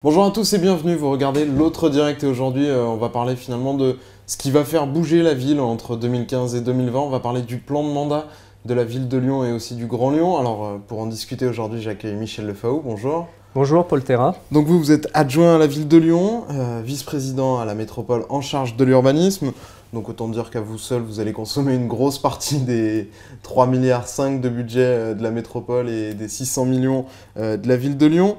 Bonjour à tous et bienvenue, vous regardez l'autre direct et aujourd'hui on va parler finalement de ce qui va faire bouger la ville entre 2015 et 2020. On va parler du plan de mandat de la ville de Lyon et aussi du Grand Lyon. Alors pour en discuter aujourd'hui j'accueille Michel Lefaou, bonjour. Bonjour Paul Terra. Donc vous êtes adjoint à la ville de Lyon, vice-président à la métropole en charge de l'urbanisme. Donc autant dire qu'à vous seul vous allez consommer une grosse partie des 3,5 milliards de budget de la métropole et des 600 millions de la ville de Lyon.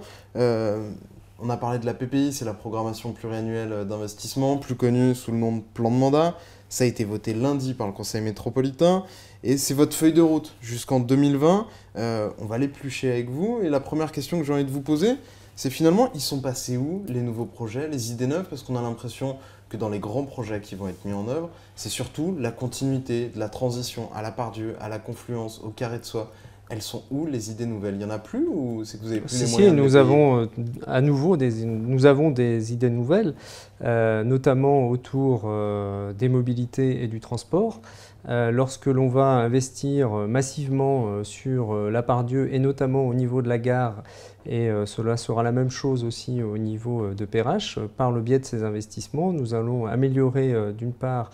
On a parlé de la PPI, c'est la programmation pluriannuelle d'investissement, plus connue sous le nom de plan de mandat. Ça a été voté lundi par le Conseil métropolitain et c'est votre feuille de route jusqu'en 2020. On va l'éplucher avec vous et la première question que j'ai envie de vous poser, c'est finalement, ils sont passés où les nouveaux projets, les idées neuves? Parce qu'on a l'impression que dans les grands projets qui vont être mis en œuvre, c'est surtout la continuité de la transition à la Part-Dieu, à la confluence, au carré de soie. Elles sont où les idées nouvelles? Il n'y en a plus ou c'est que vous avez plus les moyens de nous avons à nouveau des idées nouvelles, notamment autour des mobilités et du transport. Lorsque l'on va investir massivement sur la Part-Dieu et notamment au niveau de la gare, et cela sera la même chose aussi au niveau de Perrache, par le biais de ces investissements, nous allons améliorer d'une part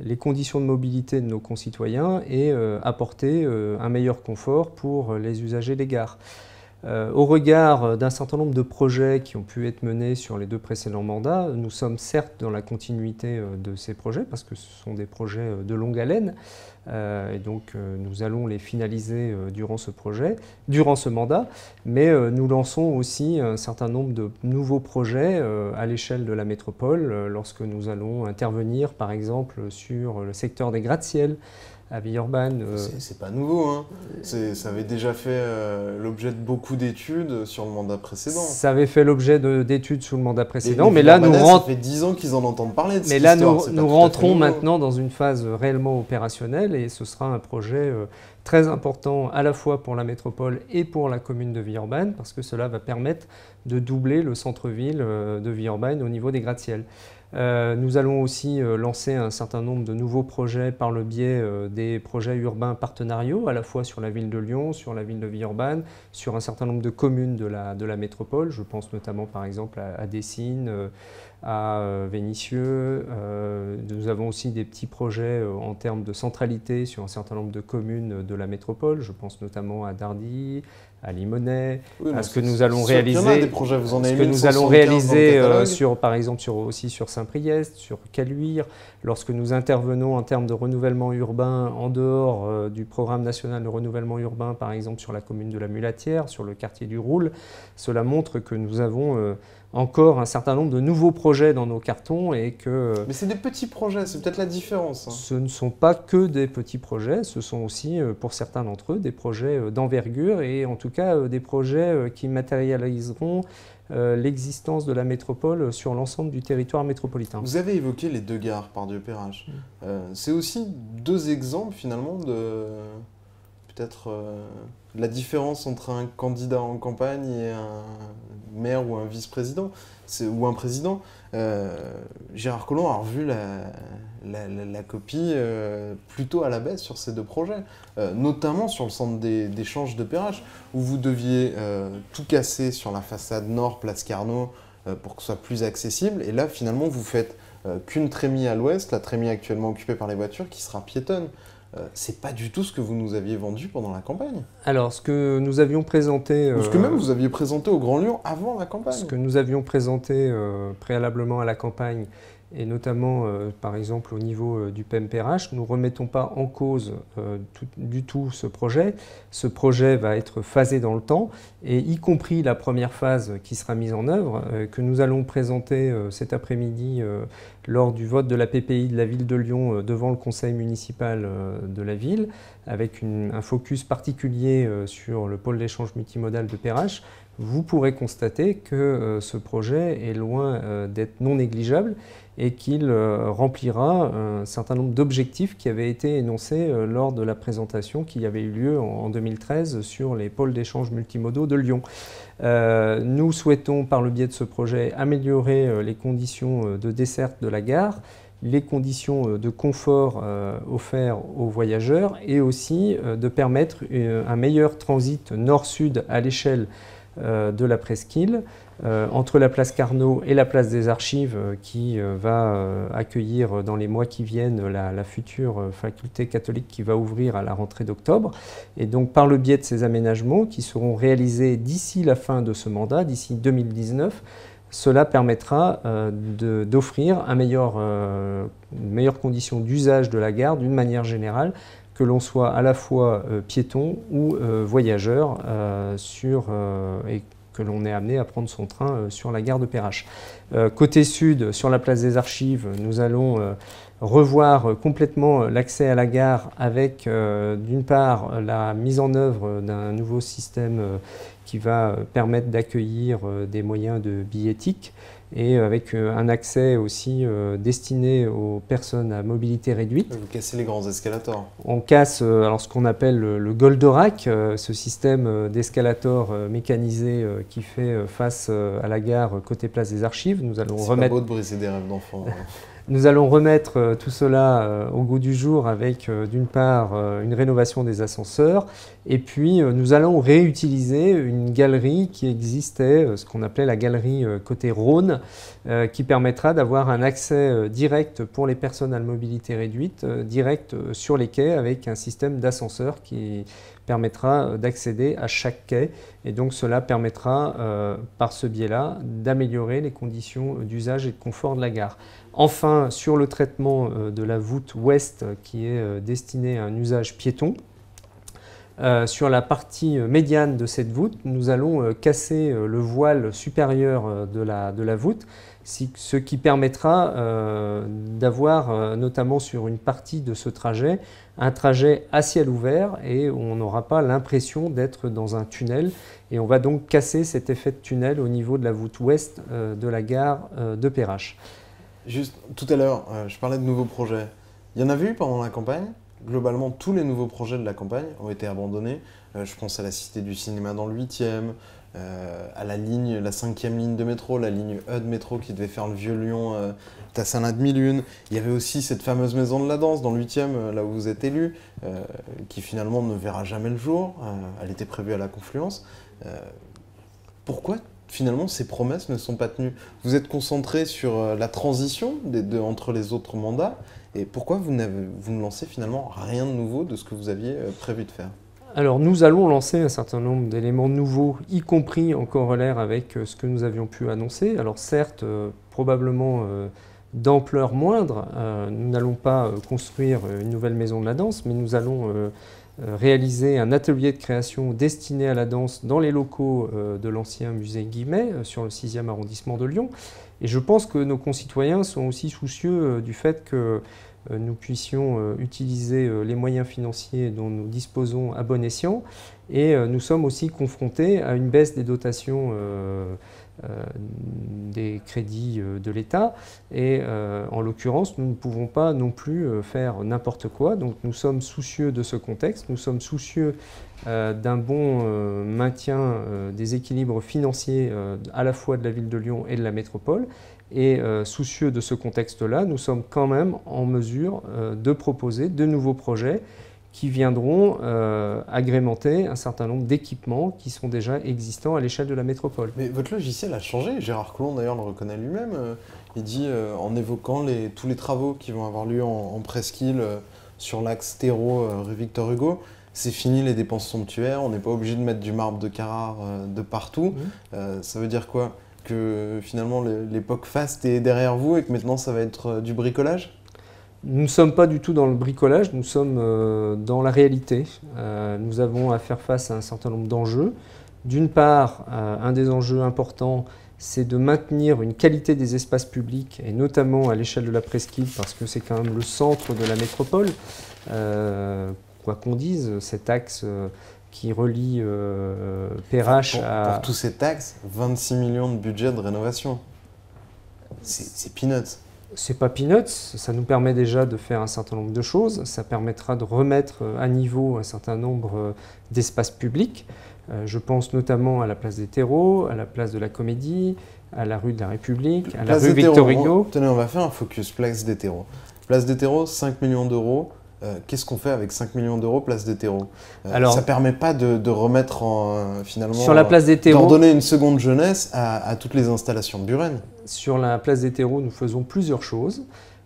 les conditions de mobilité de nos concitoyens et apporter un meilleur confort pour les usagers des gares. Au regard d'un certain nombre de projets qui ont pu être menés sur les deux précédents mandats, nous sommes certes dans la continuité de ces projets parce que ce sont des projets de longue haleine et donc nous allons les finaliser durant ce mandat, mais nous lançons aussi un certain nombre de nouveaux projets à l'échelle de la métropole lorsque nous allons intervenir par exemple sur le secteur des gratte-ciel à Villeurbanne. C'est pas nouveau, hein. Ça avait déjà fait l'objet de beaucoup d'études sur le mandat précédent. Ça avait fait l'objet d'études sous le mandat précédent, mais là ça fait 10 ans qu'ils en entendent parler de cette histoire. Mais là nous rentrons maintenant dans une phase réellement opérationnelle et ce sera un projet très important à la fois pour la métropole et pour la commune de Villeurbanne parce que cela va permettre de doubler le centre-ville de Villeurbanne au niveau des gratte-ciel. Nous allons aussi lancer un certain nombre de nouveaux projets par le biais des projets urbains partenariaux, à la fois sur la ville de Lyon, sur la ville de Villeurbanne, sur un certain nombre de communes de la métropole. Je pense notamment par exemple à Dessines, à Vénissieux. Nous avons aussi des petits projets en termes de centralité sur un certain nombre de communes de la métropole. Je pense notamment à Dardy, à Limonest, oui, à ce que nous allons réaliser, des projets, vous en avez par exemple aussi sur Saint-Priest, sur Caluire, lorsque nous intervenons en termes de renouvellement urbain en dehors du programme national de renouvellement urbain, par exemple sur la commune de la Mulatière, sur le quartier du Roule, cela montre que nous avons encore un certain nombre de nouveaux projets dans nos cartons et que... Mais c'est des petits projets, c'est peut-être la différence. Hein. Ce ne sont pas que des petits projets, ce sont aussi pour certains d'entre eux des projets d'envergure et en tout cas des projets qui matérialiseront l'existence de la métropole sur l'ensemble du territoire métropolitain. Vous avez évoqué les deux gares Part-Dieu-Perrache. C'est aussi deux exemples finalement de peut-être la différence entre un candidat en campagne et un maire ou un vice-président ou un président. Gérard Collomb a revu la copie plutôt à la baisse sur ces deux projets, notamment sur le centre d'échange de Perrache, où vous deviez tout casser sur la façade nord, place Carnot, pour que ce soit plus accessible. Et là, finalement, vous faites qu'une trémie à l'ouest, la trémie actuellement occupée par les voitures, qui sera piétonne. C'est pas du tout ce que vous nous aviez vendu pendant la campagne. Alors, ce que nous avions présenté... Ou ce que même vous aviez présenté au Grand Lyon avant la campagne. Ce que nous avions présenté préalablement à la campagne, et notamment, par exemple, au niveau du PEM-Perrache, nous ne remettons pas en cause du tout ce projet. Ce projet va être phasé dans le temps, et y compris la première phase qui sera mise en œuvre, que nous allons présenter cet après-midi lors du vote de la PPI de la ville de Lyon devant le conseil municipal de la ville, avec un focus particulier sur le pôle d'échange multimodal de Perrache. Vous pourrez constater que ce projet est loin d'être non négligeable et qu'il remplira un certain nombre d'objectifs qui avaient été énoncés lors de la présentation qui avait eu lieu en 2013 sur les pôles d'échange multimodaux de Lyon. Nous souhaitons, par le biais de ce projet, améliorer les conditions de desserte de la gare, les conditions de confort offerts aux voyageurs et aussi de permettre un meilleur transit nord-sud à l'échelle de la Presqu'île, entre la place Carnot et la place des Archives, qui va accueillir dans les mois qui viennent la future faculté catholique qui va ouvrir à la rentrée d'octobre. Et donc par le biais de ces aménagements qui seront réalisés d'ici la fin de ce mandat, d'ici 2019, cela permettra d'offrir une meilleure condition d'usage de la gare d'une manière générale, que l'on soit à la fois piéton ou voyageur et que l'on est amené à prendre son train sur la gare de Perrache. Côté sud, sur la place des Archives, nous allons revoir complètement l'accès à la gare avec d'une part la mise en œuvre d'un nouveau système qui va permettre d'accueillir des moyens de billettique et avec un accès aussi destiné aux personnes à mobilité réduite. Vous cassez les grands escalators. On casse alors ce qu'on appelle le Goldorak, ce système d'escalator mécanisé qui fait face à la gare côté place des Archives. Nous allons remettre... pas beau de briser des rêves d'enfants. Nous allons remettre tout cela au goût du jour avec d'une part une rénovation des ascenseurs et puis nous allons réutiliser une galerie qui existait, ce qu'on appelait la galerie côté Rhône, qui permettra d'avoir un accès direct pour les personnes à mobilité réduite, direct sur les quais avec un système d'ascenseur qui permettra d'accéder à chaque quai et donc cela permettra par ce biais-là d'améliorer les conditions d'usage et de confort de la gare. Enfin, sur le traitement de la voûte ouest qui est destinée à un usage piéton, sur la partie médiane de cette voûte, nous allons casser le voile supérieur de la voûte, ce qui permettra d'avoir, notamment sur une partie de ce trajet, un trajet à ciel ouvert et on n'aura pas l'impression d'être dans un tunnel. Et on va donc casser cet effet de tunnel au niveau de la voûte ouest de la gare de Perrache. Juste, tout à l'heure, je parlais de nouveaux projets. Il y en avait eu pendant la campagne. Globalement, tous les nouveaux projets de la campagne ont été abandonnés. Je pense à la Cité du Cinéma dans le 8e, à la 5e ligne de métro, la ligne E de métro qui devait faire le Vieux-Lyon, Tassin-la-Demi-Lune. Il y avait aussi cette fameuse maison de la danse dans le 8e, là où vous êtes élu, qui finalement ne verra jamais le jour. Elle était prévue à la Confluence. Pourquoi finalement ces promesses ne sont pas tenues? Vous êtes concentré sur la transition entre les autres mandats, et pourquoi vous ne lancez finalement rien de nouveau de ce que vous aviez prévu de faire? Alors nous allons lancer un certain nombre d'éléments nouveaux, y compris en corollaire avec ce que nous avions pu annoncer. Alors certes, probablement d'ampleur moindre, nous n'allons pas construire une nouvelle maison de la danse, mais nous allons réaliser un atelier de création destiné à la danse dans les locaux de l'ancien musée Guimet, sur le 6e arrondissement de Lyon. Et je pense que nos concitoyens sont aussi soucieux du fait que nous puissions utiliser les moyens financiers dont nous disposons à bon escient. Et nous sommes aussi confrontés à une baisse des dotations des crédits de l'État. Et en l'occurrence, nous ne pouvons pas non plus faire n'importe quoi. Donc nous sommes soucieux de ce contexte. Nous sommes soucieux d'un bon maintien des équilibres financiers à la fois de la ville de Lyon et de la métropole. Et soucieux de ce contexte-là, nous sommes quand même en mesure de proposer de nouveaux projets qui viendront agrémenter un certain nombre d'équipements qui sont déjà existants à l'échelle de la métropole. Mais votre logiciel a changé. Gérard Collomb d'ailleurs le reconnaît lui-même. Il dit, en évoquant tous les travaux qui vont avoir lieu en presqu'île sur l'axe Terreau rue Victor Hugo, c'est fini les dépenses somptuaires, on n'est pas obligé de mettre du marbre de Carrare de partout. Ça veut dire quoi? Que finalement l'époque faste est derrière vous et que maintenant ça va être du bricolage? Nous ne sommes pas du tout dans le bricolage, nous sommes dans la réalité. Nous avons à faire face à un certain nombre d'enjeux. D'une part, un des enjeux importants, c'est de maintenir une qualité des espaces publics, et notamment à l'échelle de la Presqu'île, parce que c'est quand même le centre de la métropole. Quoi qu'on dise, cet axe qui relie Perrache à... Pour tous ces taxes, 26 millions de budget de rénovation. C'est peanuts. C'est pas peanuts, ça nous permet déjà de faire un certain nombre de choses. Ça permettra de remettre à niveau un certain nombre d'espaces publics. Je pense notamment à la place des Terreaux, à la place de la Comédie, à la rue de la République, à la rue Victor Hugo. Tenez, on va faire un focus place des Terreaux. Place des Terreaux, 5 millions d'euros. qu'est-ce qu'on fait avec 5 millions d'euros place des terreaux? Alors, ça ne permet pas de remettre finalement, sur la place des terreaux, d'ordonner une seconde jeunesse à toutes les installations de Buren. Sur la place des terreaux, nous faisons plusieurs choses.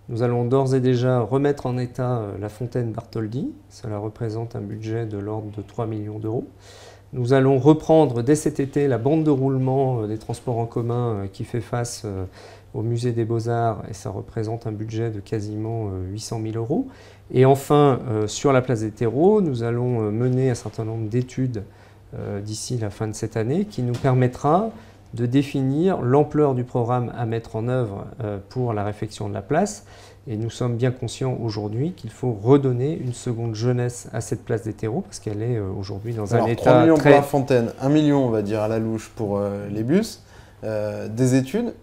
Nous allons d'ores et déjà remettre en état la fontaine Bartholdi. Cela représente un budget de l'ordre de 3 millions d'euros. Nous allons reprendre dès cet été la bande de roulement des transports en commun qui fait face au musée des Beaux-Arts et ça représente un budget de quasiment 800 000 euros. Et enfin, sur la place des terreaux, nous allons mener un certain nombre d'études d'ici la fin de cette année qui nous permettra de définir l'ampleur du programme à mettre en œuvre pour la réfection de la place. Et nous sommes bien conscients aujourd'hui qu'il faut redonner une seconde jeunesse à cette place des terreaux parce qu'elle est aujourd'hui dans un état 3 millions très... pour la fontaine, 1 million on va dire à la louche pour les bus, des études.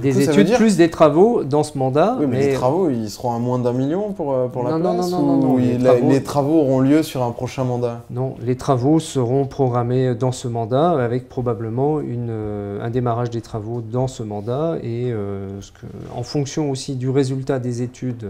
Des études plus des travaux dans ce mandat. Oui, mais les travaux, ils seront à moins d'1 million pour la place non. Les travaux auront lieu sur un prochain mandat? Non, les travaux seront programmés dans ce mandat avec probablement un démarrage des travaux dans ce mandat et en fonction aussi du résultat des études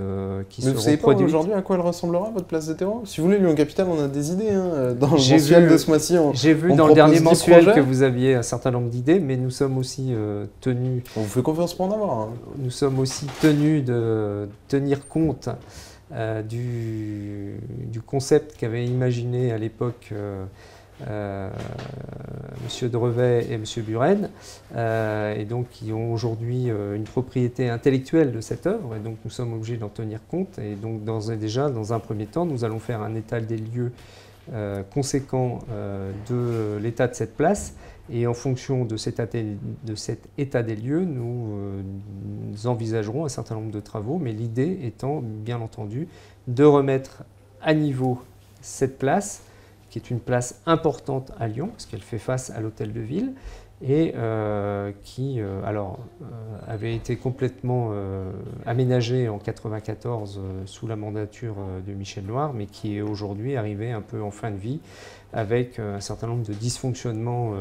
qui seront produites. Mais vous savez pas aujourd'hui à quoi elle ressemblera votre place des terreaux? Si vous voulez, Lyon Capital, on a des idées. Dans le mensuel de ce mois-ci, j'ai vu dans le dernier mensuel que vous aviez un certain nombre d'idées, mais nous sommes aussi tenus... On vous fait confiance pour en avoir. Hein. Nous sommes aussi tenus de tenir compte du concept qu'avaient imaginé à l'époque M. Drevet et M. Buren, et donc qui ont aujourd'hui une propriété intellectuelle de cette œuvre, et donc nous sommes obligés d'en tenir compte. Et donc d'ores et déjà, dans un premier temps, nous allons faire un état des lieux conséquent de l'état de cette place. Et en fonction de cet état des lieux, nous envisagerons un certain nombre de travaux, mais l'idée étant, bien entendu, de remettre à niveau cette place, qui est une place importante à Lyon, parce qu'elle fait face à l'hôtel de ville, et qui avait été complètement aménagée en 1994 sous la mandature de Michel Noir, mais qui est aujourd'hui arrivée un peu en fin de vie, avec un certain nombre de dysfonctionnements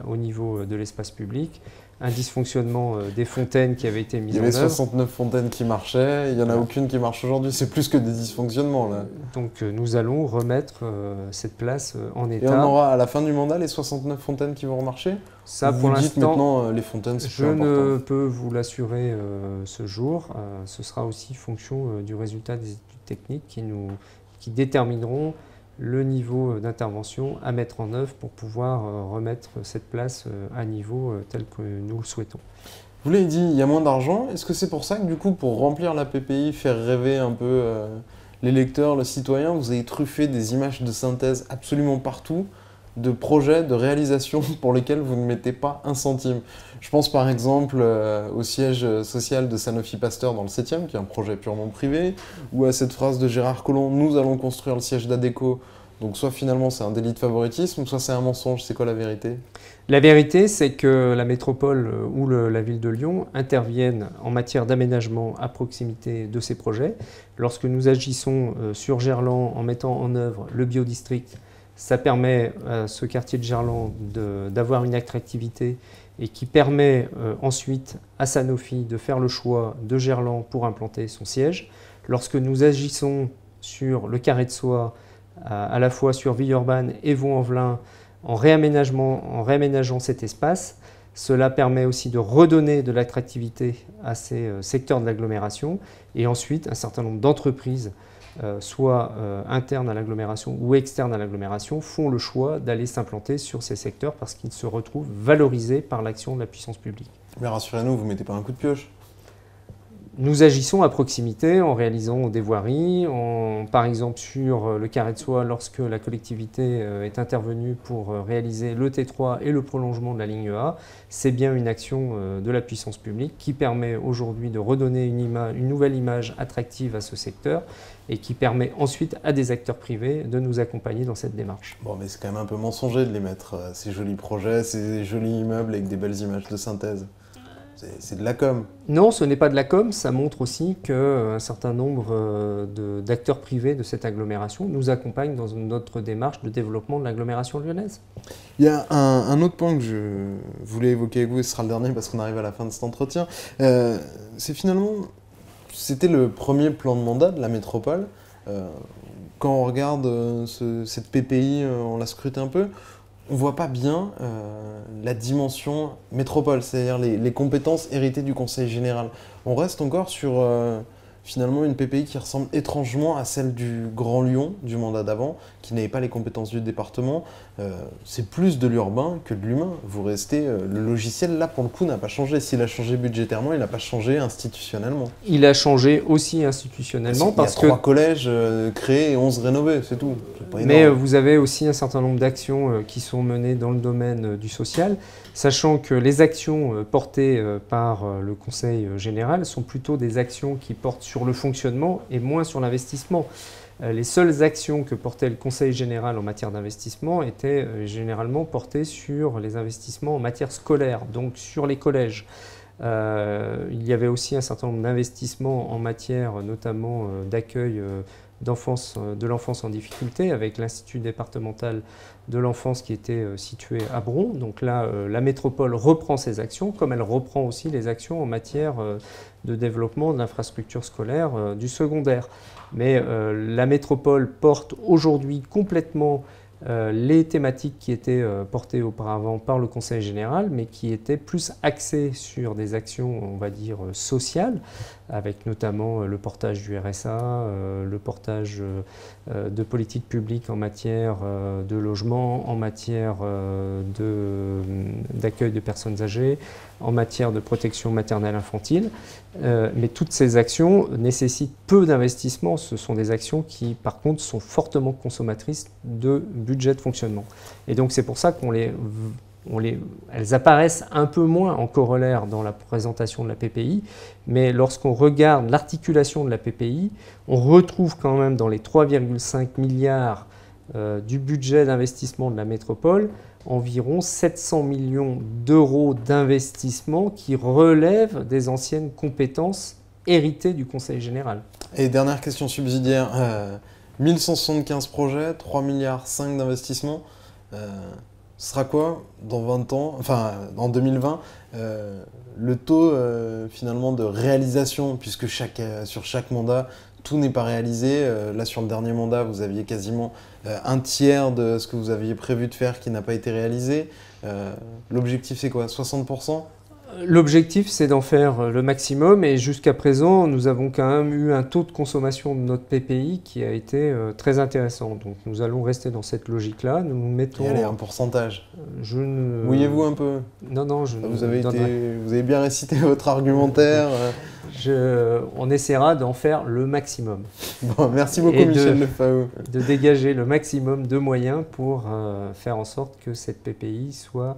au niveau de l'espace public, un dysfonctionnement des fontaines qui avait été mis en œuvre. Il y avait 69 fontaines qui marchaient, il n'y en a aucune qui marche aujourd'hui, c'est plus que des dysfonctionnements là. Donc nous allons remettre cette place en état. Et on aura à la fin du mandat les 69 fontaines qui vont remarcher? Ça, pour l'instant, maintenant les fontaines, c'est je ne peux vous l'assurer ce jour. Ce sera aussi fonction du résultat des études techniques qui détermineront le niveau d'intervention à mettre en œuvre pour pouvoir remettre cette place à niveau tel que nous le souhaitons. Vous l'avez dit, il y a moins d'argent. Est-ce que c'est pour ça que du coup, pour remplir la PPI, faire rêver un peu les lecteurs, le citoyen, vous avez truffé des images de synthèse absolument partout, de projets, de réalisations pour lesquels vous ne mettez pas un centime? Je pense par exemple au siège social de Sanofi Pasteur dans le 7e, qui est un projet purement privé, ou à cette phrase de Gérard Collomb, nous allons construire le siège d'Adecco. Donc soit finalement c'est un délit de favoritisme, soit c'est un mensonge. C'est quoi la vérité? La vérité, c'est que la métropole ou la ville de Lyon interviennent en matière d'aménagement à proximité de ces projets. Lorsque nous agissons sur Gerland en mettant en œuvre le biodistrict, ça permet à ce quartier de Gerland d'avoir une attractivité et qui permet ensuite à Sanofi de faire le choix de Gerland pour implanter son siège. Lorsque nous agissons sur le Carré de Soie, à la fois sur Villeurbanne et Vaux-en-Velin, en réaménageant cet espace, cela permet aussi de redonner de l'attractivité à ces secteurs de l'agglomération et ensuite un certain nombre d'entreprises soit internes à l'agglomération ou externes à l'agglomération, font le choix d'aller s'implanter sur ces secteurs parce qu'ils se retrouvent valorisés par l'action de la puissance publique. Mais rassurez-nous, vous ne mettez pas un coup de pioche? Nous agissons à proximité en réalisant des voiries, par exemple sur le Carré de Soie, lorsque la collectivité est intervenue pour réaliser le T3 et le prolongement de la ligne A. C'est bien une action de la puissance publique qui permet aujourd'hui de redonner une nouvelle image attractive à ce secteur et qui permet ensuite à des acteurs privés de nous accompagner dans cette démarche. Bon, mais c'est quand même un peu mensonger de les mettre, ces jolis projets, ces jolis immeubles avec des belles images de synthèse. C'est de la com. Non, ce n'est pas de la com, ça montre aussi qu'un certain nombre d'acteurs privés de cette agglomération nous accompagnent dans notre démarche de développement de l'agglomération lyonnaise. Il y a un autre point que je voulais évoquer avec vous, et ce sera le dernier parce qu'on arrive à la fin de cet entretien. C'est finalement, c'était le premier plan de mandat de la métropole. Quand on regarde cette PPI, on la scrute un peu, on voit pas bien la dimension métropole, c'est-à-dire les compétences héritées du Conseil général. On reste encore sur finalement une PPI qui ressemble étrangement à celle du Grand Lyon, du mandat d'avant, qui n'avait pas les compétences du département. C'est plus de l'urbain que de l'humain. Vous restez, le logiciel là pour le coup n'a pas changé. S'il a changé budgétairement, il n'a pas changé institutionnellement. Il a changé aussi institutionnellement parce que... Il y a 3 collèges créés et 11 rénovés, c'est tout. Mais vous avez aussi un certain nombre d'actions qui sont menées dans le domaine du social, sachant que les actions portées par le Conseil général sont plutôt des actions qui portent sur le fonctionnement et moins sur l'investissement. Les seules actions que portait le Conseil général en matière d'investissement étaient généralement portées sur les investissements en matière scolaire, donc sur les collèges. Il y avait aussi un certain nombre d'investissements en matière notamment d'accueil de l'enfance en difficulté avec l'Institut départemental de l'enfance qui était situé à Bron. Donc là, la métropole reprend ses actions, comme elle reprend aussi les actions en matière de développement de l'infrastructure scolaire du secondaire. Mais la métropole porte aujourd'hui complètement les thématiques qui étaient portées auparavant par le Conseil général, mais qui étaient plus axées sur des actions, on va dire, sociales, avec notamment le portage du RSA, le portage de politiques publiques en matière de logement, en matière d'accueil de personnes âgées, en matière de protection maternelle infantile. Mais toutes ces actions nécessitent peu d'investissement. Ce sont des actions qui, par contre, sont fortement consommatrices de budget de fonctionnement. Et donc, c'est pour ça elles apparaissent un peu moins en corollaire dans la présentation de la PPI, mais lorsqu'on regarde l'articulation de la PPI, on retrouve quand même dans les 3,5 milliards du budget d'investissement de la métropole environ 700 millions d'euros d'investissement qui relèvent des anciennes compétences héritées du Conseil général. Et dernière question subsidiaire, 1175 projets, 3,5 milliards d'investissement. Ce sera quoi dans 20 ans, enfin en 2020, le taux finalement de réalisation, puisque sur chaque mandat, tout n'est pas réalisé. Là, sur le dernier mandat, vous aviez quasiment un tiers de ce que vous aviez prévu de faire qui n'a pas été réalisé. L'objectif, c'est quoi, 60%? L'objectif, c'est d'en faire le maximum et jusqu'à présent, nous avons quand même eu un taux de consommation de notre PPI qui a été très intéressant. Donc nous allons rester dans cette logique-là. Nous mettons... Et allez, un pourcentage. Mouillez-vous un peu? Non, vous avez bien récité votre argumentaire. On essaiera d'en faire le maximum. Bon, merci beaucoup Michel Lefao. De dégager le maximum de moyens pour faire en sorte que cette PPI soit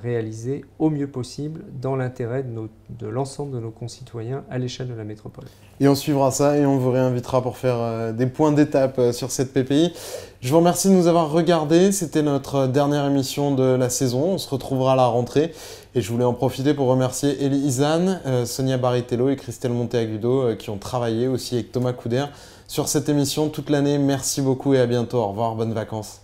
réalisée au mieux possible dans l'intérêt de l'ensemble de nos concitoyens à l'échelle de la métropole. Et on suivra ça et on vous réinvitera pour faire des points d'étape sur cette PPI. Je vous remercie de nous avoir regardés. C'était notre dernière émission de la saison. On se retrouvera à la rentrée. Et je voulais en profiter pour remercier Elie Izan, Sonia Barritello et Christelle Monteagudo qui ont travaillé aussi avec Thomas Couder sur cette émission toute l'année. Merci beaucoup et à bientôt. Au revoir, bonnes vacances.